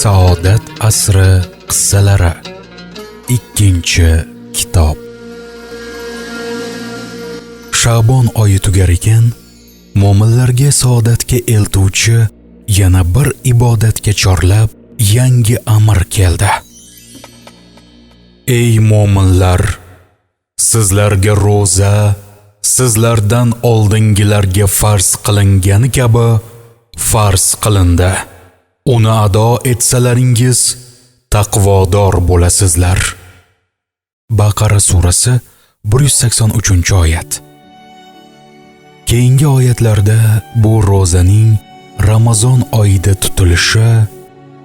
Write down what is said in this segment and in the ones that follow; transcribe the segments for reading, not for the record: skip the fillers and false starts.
Saodat asri qissalari 2-kitob. Sha'bon oyi tugar ekan, mo'minlarga saodatga eltuvchi yana bir ibodatga chorlab yangi amr keldi. Ey mo'minlar, sizlarga roza sizlardan oldingilarga farz qilingani kabi farz qilindi. Uni ado etsalaringiz taqvodor bo'lasizlar. Baqara surasi 183-oyat. Keyingi oyatlarda bu rozaning Ramazon oyida tutilishi,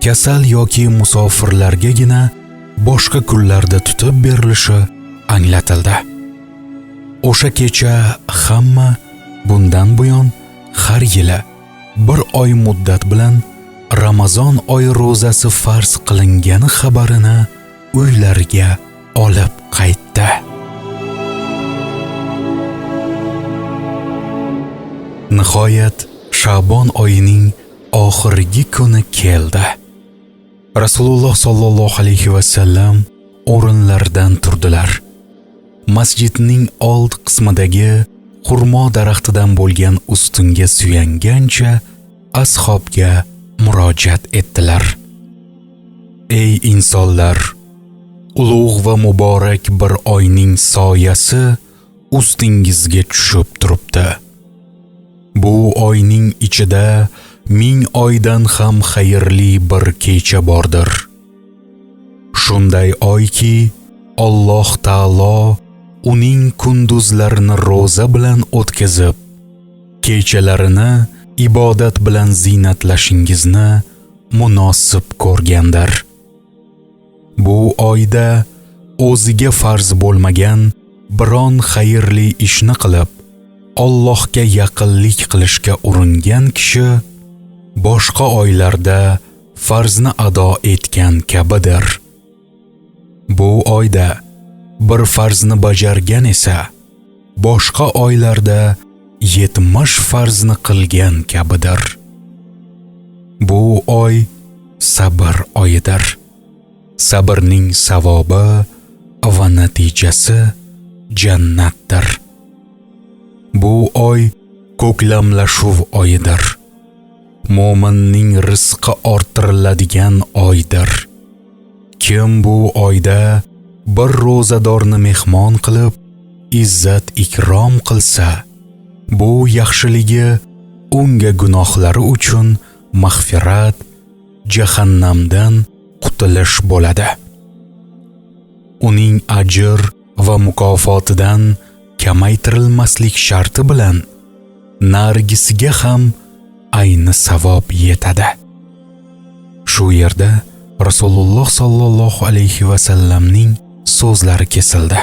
kasal yoki musofirlargagina boshqa kunlarda tutib berilishi anglatildi. O'sha kecha hamma bundan buyon har yili bir oy muddat bilan Ramazon oyi rozasi farz qilingani xabarini uylariga olib qaytdi. Nihoyat Sha'bon oyining oxirgi kuni keldi. Rasululloh sollallohu alayhi va sallam o'rinlaridan turdilar. Masjidning old qismidagi xurmo daraxtidan bo'lgan ustunga suyangancha ashobga murojaat etdilar. Ey insonlar, ulug' va muborak bir oyning soyasi ustingizga tushib turibdi. Bu oyning ichida 1000 oydan ham xayrli bir kecha bordir. Shunday oyki, Alloh taolo uning kunduzlarini roza bilan o'tkazib, kechalarini ibodat bilan ziynatlashingizni munosib ko'rgandir. Bu oyda o'ziga farz bo'lmagan biron xayrli ishni qilib, Allohga yaqinlik qilishga uringan kishi boshqa oylarda farzni ado etgan kabidir. Bu oyda bir farzni bajargan esa boshqa oylarda 70 farzni qilgan kabidir. Bu oy sabr oyidir. Sabrning savobi va natijasi jannatdir. Bu oy ko'klamlashuv oyidir. Mo'minning rizqi orttiriladigan oydir. Kim bu oyda bir ro'zadorni mehmon qilib, izzat ikrom qilsa, bu yaxshiligi unga gunohlari uchun mag'firat, jahannamdan qutulish bo'ladi. Uning ajr va mukofotidan kamaytirilmaslik sharti bilan nargisiga ham ayni savob yetadi. Shu yerda Rasululloh sollallohu alayhi va sallamning so'zlari kesildi.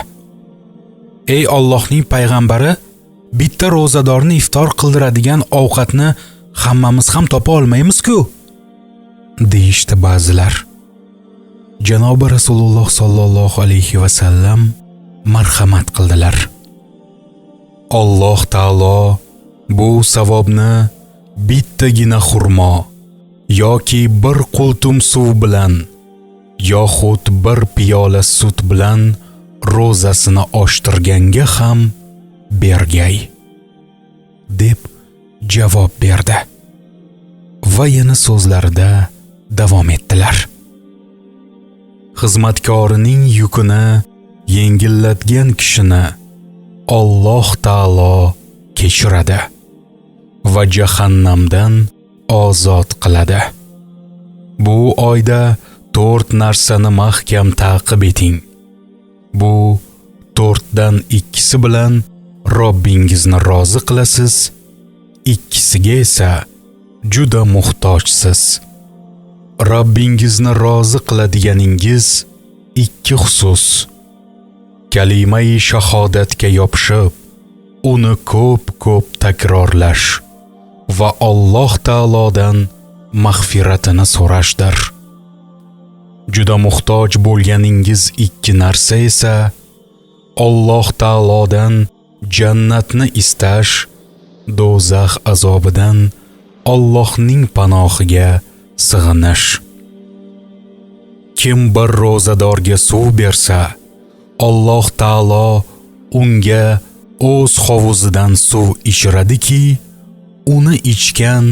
Ey Allohning payg'ambari, bitta ro'zadorni iftor qildiradigan ovqatni hammamiz ham topa olmaymiz-ku, deyishdi ba'zilar. Janobi Rasululloh sollallohu alayhi va sallam marhamat qildilar. Alloh taolo bu savobni bittagina xurmo yoki bir qultum suv bilan yoxud bir piyola sut bilan ro'zasini oshtirganga ham bergay, deb javob berdi. Va yana so'zlarida davom etdilar. Xizmatkorining yukini yengillatgan kishini Alloh taolo kechiradi va jahannamdan ozod qiladi. Bu oyda 4 narsani mahkam ta'qib eting. Bu 4dan 2si bilan Robbingizni rozi qilasiz, 2siga esa juda muhtojsiz. Robbingizni rozi qiladiganingiz 2 xusus. Kalimai shahodatga yopishib, uni ko'p takrorlash va Alloh taolodan mag'firatini so'rashdir. Juda muhtoj bo'lganingiz 2 narsa esa Alloh taolodan jannatni istash, do'zax azobidan Allohning panohiga sig'inish. Kim bir ro'zadorga suv bersa, Alloh taolo unga o'z hovuzidan suv ichiradiki, uni ichgan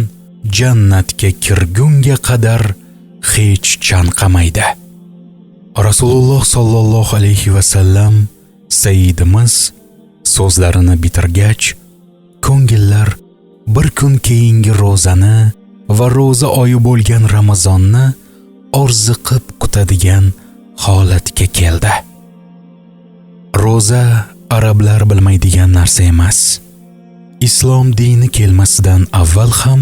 jannatga kirgunga qadar hech chanqamaydi. Rasululloh sallallohu alayhi va sallam sayyidimiz so'zlarini bitirgach, ko'ngillar bir kun keyingi ro'zani va ro'za oyi bo'lgan Ramazonni orziqib kutadigan holatga keldi. Ro'za arablar bilmaydigan narsa emas. Islom dini kelmasidan avval ham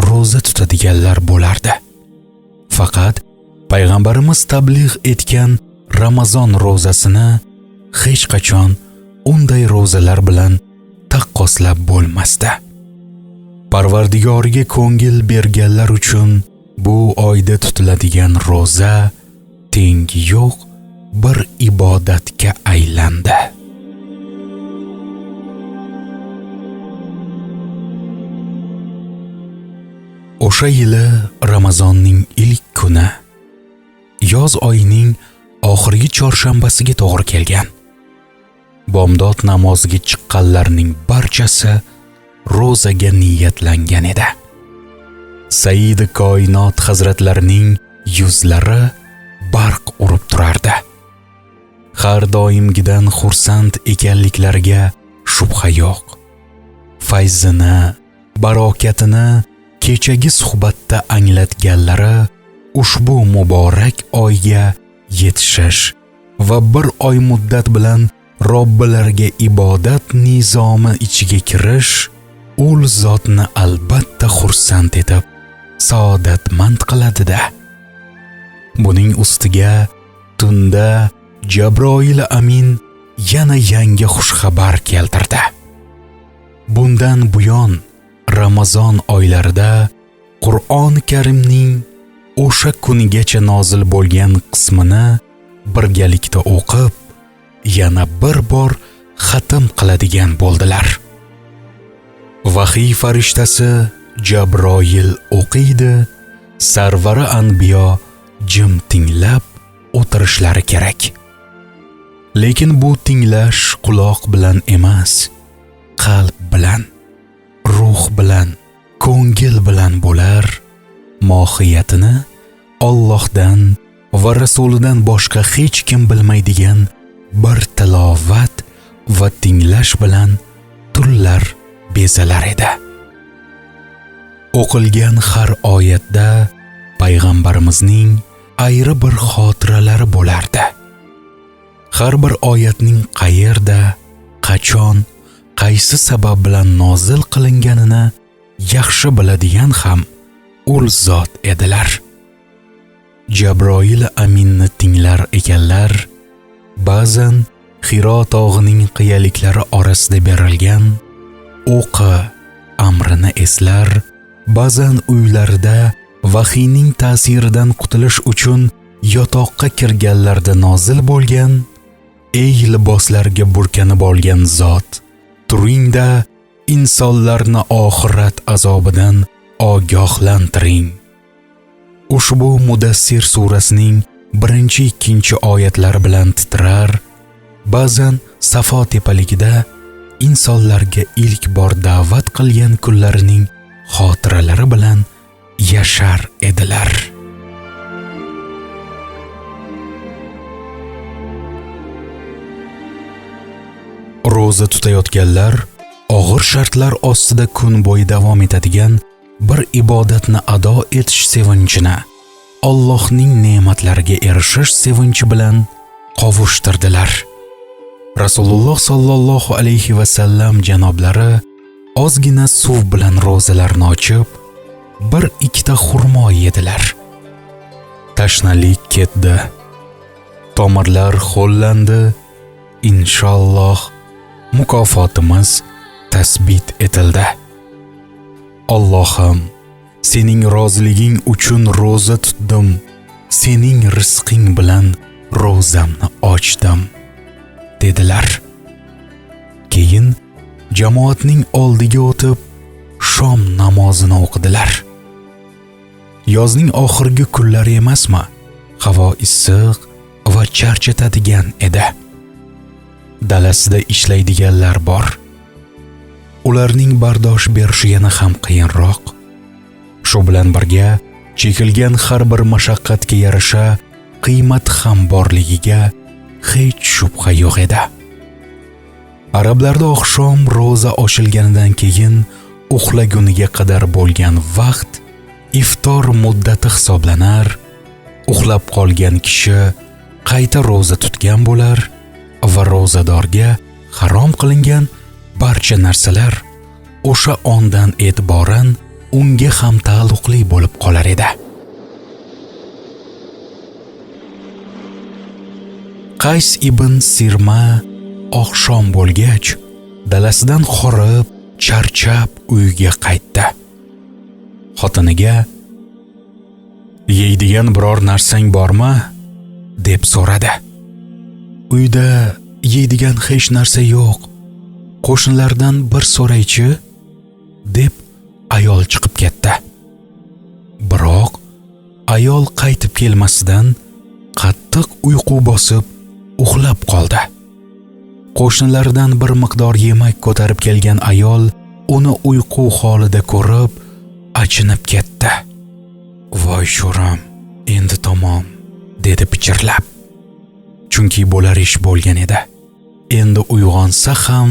ro'za tutadiganlar bo'lardi. Faqat payg'ambarimiz tabliğ etgan Ramazon ro'zasini hech qachon unday ro'zalar bilan taqqoslab bo'lmasdi. Parvardigoriga ko'ngil berganlar uchun bu oyda tutiladigan ro'za tengi yo'q bir ibodatga aylandi. O'sha yili Ramazonning ilk kuni yoz oyining oxirgi chorshanbasiga to'g'ri kelgan. Bomdod namoziga chiqqanlarning barchasi ro'zaga niyatlangan edi. Sayyid koinot hazratlarining yuzlari barq urib turardi. Har doimgidan xursand ekanliklariga shubha yo'q. Fayzini, barokatini kechagi suhbatda anglatganlari ushbu muborak oyga yetishish va bir oy muddat bilan Robbilariga ibodat nizomi ichiga kirish ul zotni albatta xursand etib, saodatmand qiladi-da. Buning ustiga tunda Jabroil Amin yana yangi xushxabar keltirdi. Bundan buyon Ramazon oylarida Qur'oni Karimning o'sha kunigacha nozil bo'lgan qismini birgalikda o'qib, yana bir bor xatm qiladigan bo'ldilar. Vahiy farishtasi Jabroil o'qiydi, sarvari anbiyo jim tinglab o'tirishlari kerak. Lekin bu tinglash quloq bilan emas, qalb bilan, ruh bilan, ko'ngil bilan bo'lar. Mohiyatini Allohdan va Rasulidan boshqa hech kim bilmaydigan bir tilovat va tinglash bilan turlar bezalar edi. O'qilgan har oyatda payg'ambarimizning ayri bir xotiralari bo'lardi. Har bir oyatning qayerda, qachon, qaysi sabab bilan nozil qilinganini yaxshi biladigan ham ul zot edilar. Jabroil Aminni tinglar ekanlar, ba'zan Hiro tog'ining qiyaliklari orasida berilgan o'qi amrini eslar, ba'zan uylarida vahiyning ta'siridan qutulish uchun yotoqqa kirganlarda nozil bo'lgan ey liboslarga burkanib olgan zot, turingda insonlarni oxirat azobidan ogohlantiring. Ushbu Mudassir surasining 1-2 oyatlari bilan titrar, ba'zan Safo tepaligida insonlarga ilk bor da'vat qilgan kunlarining xotiralari bilan yashar edilar. Ro'za tutayotganlar og'ir shartlar ostida kun bo'yi davom etadigan bir ibodatni ado etish sevinchini Allohning ne'matlariga erishish sevinchi bilan qovushtirdilar. Rasululloh sallallohu alayhi va sallam janoblari ozgina suv bilan ro'zalarni ochib, 1-2 xurmo yedilar. Tashnalik ketdi. Tomirlar ho'llandi. Inshaalloh mukofotimiz tasbit etildi. Allohim, sening roziliging uchun ro'za tutdim. Sening rizqing bilan ro'zamni ochdim, dedilar. Keyin jamoatning oldiga o'tib shom namozini o'qidilar. Yozning oxirgi kunlari emasmi? havo issiq va charchatadigan edi. Dalasida ishlaydiganlar bor. Ularning bardosh berishi yana ham qiyinroq. Shu bilan birga chekilgan har bir mashaqqatga yarasha qiymat ham borligiga hech shubha yo'q edi. Arablarda oqshom roza ochilganidan keyin uxlaguniga qadar bo'lgan vaqt iftor muddati hisoblanar. Uxlab qolgan kishi qayta roza tutgan bo'lar va rozadorga harom qilingan barcha narsalar o'sha ondan e'tiboran unga ham taalluqli bo'lib qolar edi. Qays ibn Sirma oqshom bo'lgach dalasidan horib, charchab uyiga qaytdi. Xotiniga "Yeydigan biror narsang bormi?" deb so'radi. "Uyda yeydigan hech narsa yo'q. Qo'shnilardan bir so'raychi?" deb ayol chiqib ketdi. Biroq ayol qaytib kelmasidan qattiq uyqu bosib uxlab qoldi. Qo'shnilaridan bir miqdor yemak ko'tarib kelgan ayol uni uyqu holida ko'rib achinib ketdi. "Voy sho'rim, endi tamom", dedi pichirlab. Chunki bo'lar ish bo'lgan edi. Endi uyg'onsa ham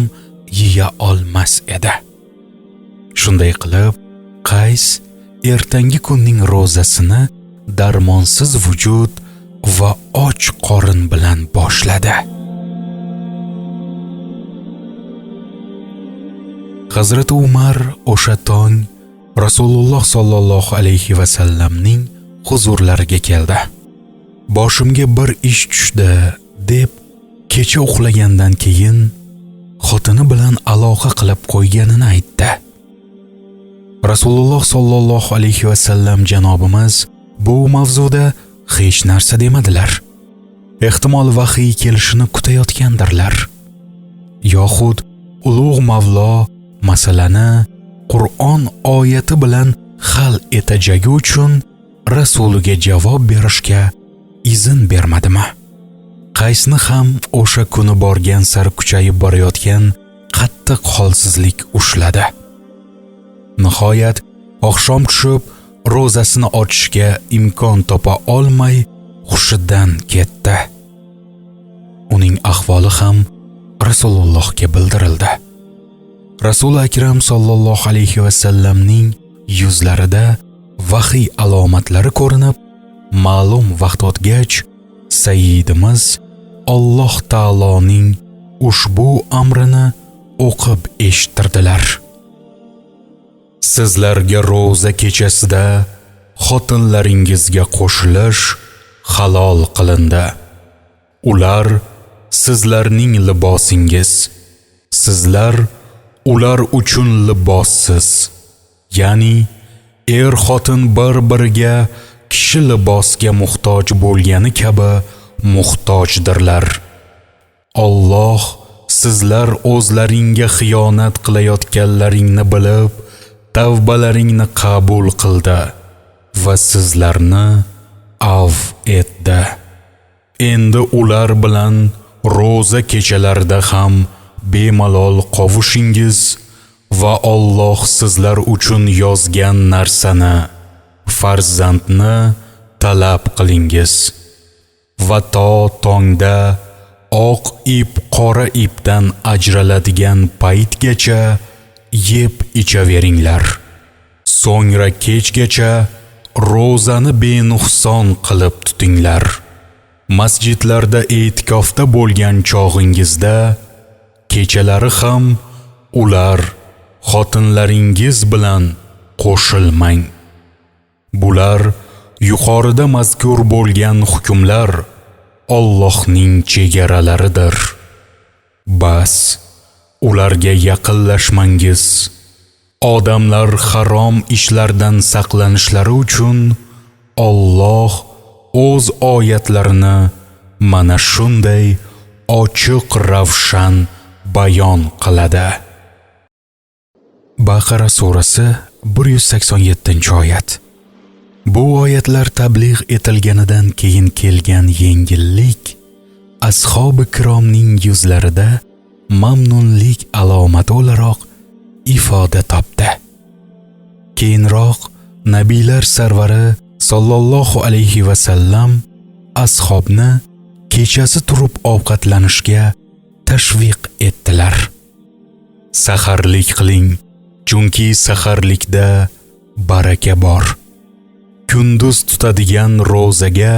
yeya olmas edi. Shunday qilib, Qays ertangi kunning ro'zasini darmonsiz vujud va och qorin bilan boshladi. Hazrati Umar o'sha tong Rasululloh sollallohu alayhi va sallamning huzurlariga keldi. "Boshimga bir ish tushdi", deb kecha uxlagandan keyin xotini bilan aloqa qilib qo'yganini aytdi. Rasululloh sollallohu alayhi va sallam janobimiz bu mavzuda hech narsa demadilar. Ehtimol vahiy kelishini kutayotgandirlar. Yoxud ulug' Mavlo masalani Qur'on oyati bilan hal etajagi uchun rasuliga javob berishga izn bermadimi? Qaysni ham o'sha kuni borgan sari kuchayib borayotgan qattiq holsizlik ushladi. Nihoyat oqshom tushib, ro'zasini ochishga imkon topa olmay hushidan ketdi. Uning ahvoli ham Rasulullohga bildirildi. Rasul akram sollallohu alayhi va sallamning yuzlarida vahiy alomatlari ko'rinib, ma'lum vaqt o'tgach, Sayyidimiz Alloh taoloning ushbu amrini o'qib eshittirdilar. Sizlarga ro'za kechasida xotinlaringizga qo'shilish halol qilindi. Ular sizlarning libosingiz, sizlar ular uchun libossiz. Ya'ni xotin bir-biriga kishi libosga muhtoj bo'lgani kabi muhtojdirlar. Alloh sizlar o'zlaringga xiyonat qilayotganlaringni bilib, tavbalaringni qabul qildi va sizlarni avf etdi. Endi ular bilan ro'za kechalarida ham bemalol qovushingiz va Alloh sizlar uchun yozgan narsani, farzandni talab qilingiz va to tongda oq ip qora ipdan ajraladigan paytgacha yeb ichaveringlar. So'ngra kechgacha ro'zani benuqson qilib tutinglar. Masjidlarda e'tikofda bo'lgan chog'ingizda kechalari ham ular xotinlaringiz bilan qo'shilmang. Bular yuqorida mazkur bo'lgan hukmlar Allohning chegaralaridir. Bas, ularga yaqinlashmangiz. Odamlar harom ishlardan saqlanishlari uchun Alloh o'z oyatlarini mana shunday ochiq ravshan bayon qiladi. Baqara surasi 187-oyat. Bu oyatlar tabliğ etilganidan keyin kelgan yengillik ashabi kiromning yuzlarida mamnunlik alomati o'laroq ifoda topdi. Keyinroq nabiylar sarvari sallallohu alayhi va sallam ashabni kechasi turib ovqatlanishga tashviq etdilar. Saharlik qiling, chunki saharlikda baraka bor. Kunduz tutadigan ro'zaga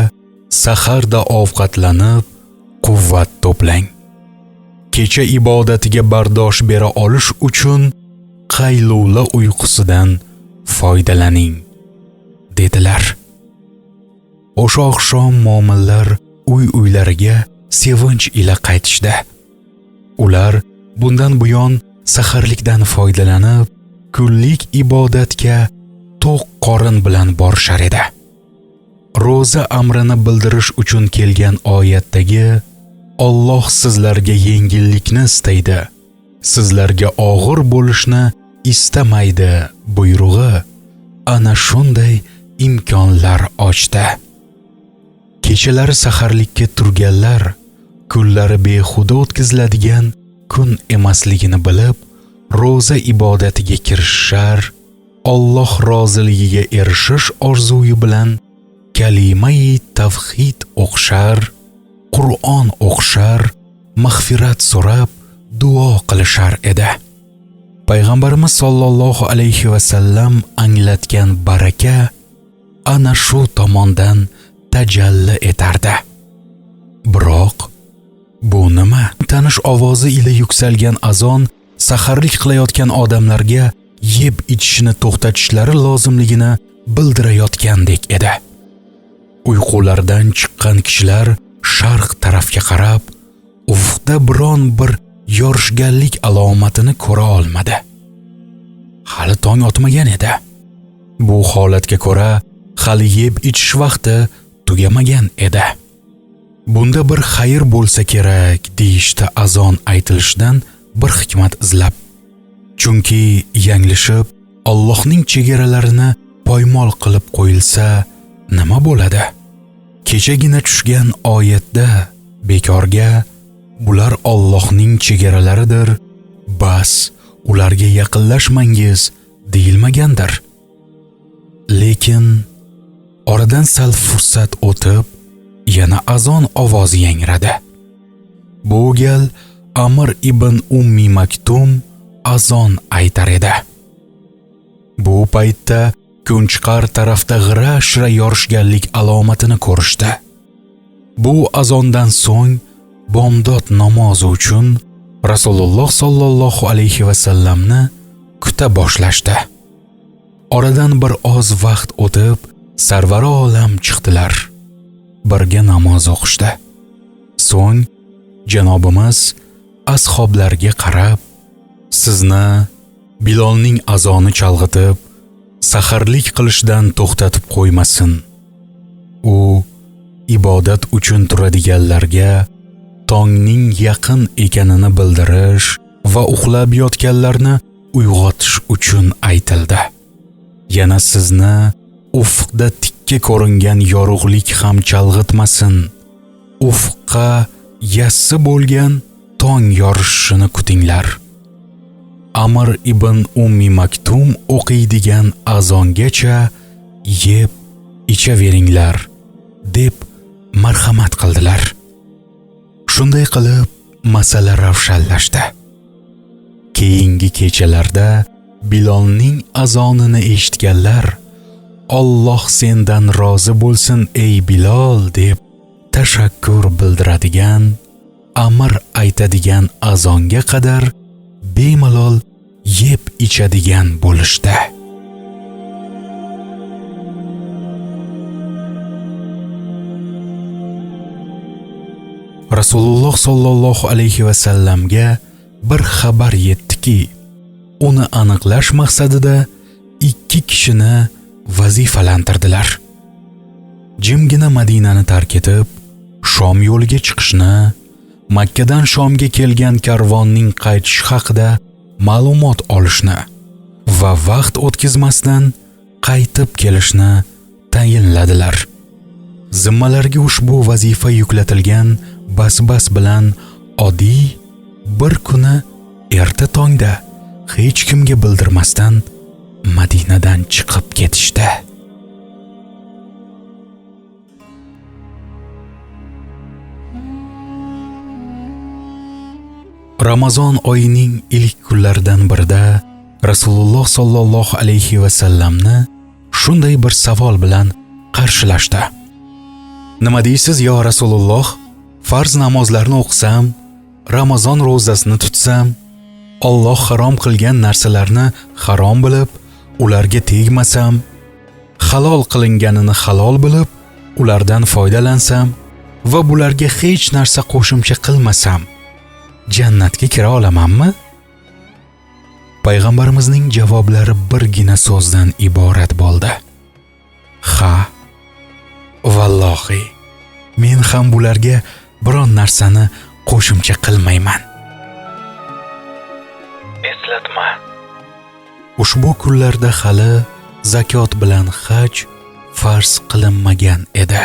saharda ovqatlanib quvvat to'plang. Kecha ibodatiga bardosh bera olish uchun qaylula uyqusidan foydalaning, dedilar. O'sha oqshom mo'minlar uy-uylariga sevinch ila qaytishdi. Ular bundan buyon saharlikdan foydalanib, kunlik ibodatga to'q qorin bilan borishar edi. Ro'za amrini bildirish uchun kelgan oyatdagi Alloh sizlarga yengillikni istaydi, sizlarga og'ir bo'lishni istamaydi buyrug'i ana shunday imkonlar ochdi. Kechalari saharlikka turganlar kunlari behuda o'tkaziladigan kun emasligini bilib, ro'za ibodatiga kirishar, Alloh roziligiga erishish orzuyi bilan kalima-i tavhid o'qishar, Qur'on o'qishar, mag'firat so'rab duo qilishar edi. Payg'ambarimiz sollallohu alayhi va sallam anglatgan baraka ana shu tomondan tajalli etardi. Biroq bu nima? Tanish ovozi ila yuksalgan azon saharlik qilayotgan odamlarga yeb ichishni to'xtatishlari lozimligini bildirayotgandek edi. Uyqulardan chiqqan kishilar sharq tarafga qarab, ufqda biron bir yorishganlik alomatini ko'ra olmadi. Hali tong otmagan edi. Bu holatga ko'ra hali yeb ichish vaqti tugamagan edi. Bunda bir xayr bo'lsa kerak deyishdi azon aytilishidan bir hikmat izlab. Chunki yanglishib Allohning chegaralarini poymol qilib qo'yilsa nima bo'ladi? Kechagina tushgan oyatda bekorga bular Allohning chegaralaridir, bas ularga yaqinlashmangiz deyilmagandir. Lekin oradan sal fursat o'tib yana azon ovozi yangradi. Bu gal Amr ibn Ummi Maktum azon aytar edi. Bu paytda Kunchiqar tarafda g'ira-shira yorishganlik alomatini ko'rishdi. Bu azondan so'ng bomdod namozi uchun Rasululloh sollallohu alayhi va sallamni kuta boshlashdi. Oradan bir oz vaqt o'tib, sarvari olam chiqdilar. Birga namoz o'qishdi. So'ng Janobimiz ashoblarga qarab, sizni Bilolning azoni chalg'itib saharlik qilishdan to'xtatib qo'ymasin. U ibodat uchun turadiganlarga tongning yaqin ekanini bildirish va uxlab yotganlarni uyg'otish uchun aytildi. Yana sizni ufqda tikka ko'ringan yorug'lik ham chalg'itmasin. Ufqqa yassi bo'lgan tong yorishishini kutinglar. Amr ibn Ummi Maktum o'qiydigan azongacha yeb ichaveringlar deb marhamat qildilar. Shunday qilib masala ravshanlashdi. Keyingi kechalarda Bilolning azonini eshitganlar Alloh sendan rozi bo'lsin ey Bilol deb tashakkur bildiradigan, amr aytadigan azonga qadar bemalol yeb ichadigan bo'lishdi. Rasululloh sollallohu alayhi va sallamga bir xabar yetdiki, uni aniqlash maqsadida 2 kishini vazifalantirdilar. Jimgina Madinani tark etib, Shom yo'liga chiqishni, Makkadan Shomga kelgan karvonning qaytishi haqida ma'lumot olishni va vaqt o'tkazmasdan qaytib kelishni tayinladilar. Zimmalarga ushbu vazifa yuklatilgan bas bilan oddiy bir kuni erta tongda hech kimga bildirmasdan Madinadan chiqib ketishdi. Ramazon oyining ilk kunlaridan birida Rasululloh sollallohu alayhi va sallamni shunday bir savol bilan qarshilashdi. Nima deysiz yo Rasululloh? Farz namozlarni o'qisam, Ramazon ro'zasini tutsam, Alloh harom qilgan narsalarni harom bilib, ularga tegmasam, halol qilinganini halol bilib, ulardan foydalansam va bularga hech narsa qo'shimcha qilmasam, jannatga kira olamanmi? Payg'ambarimizning javoblari birgina so'zdan iborat bo'ldi. Ha, vallohi, men ham bularga biron narsani qo'shimcha qilmayman. Eslatma. Ushbu kunlarda hali zakot bilan haj farz qilinmagan edi.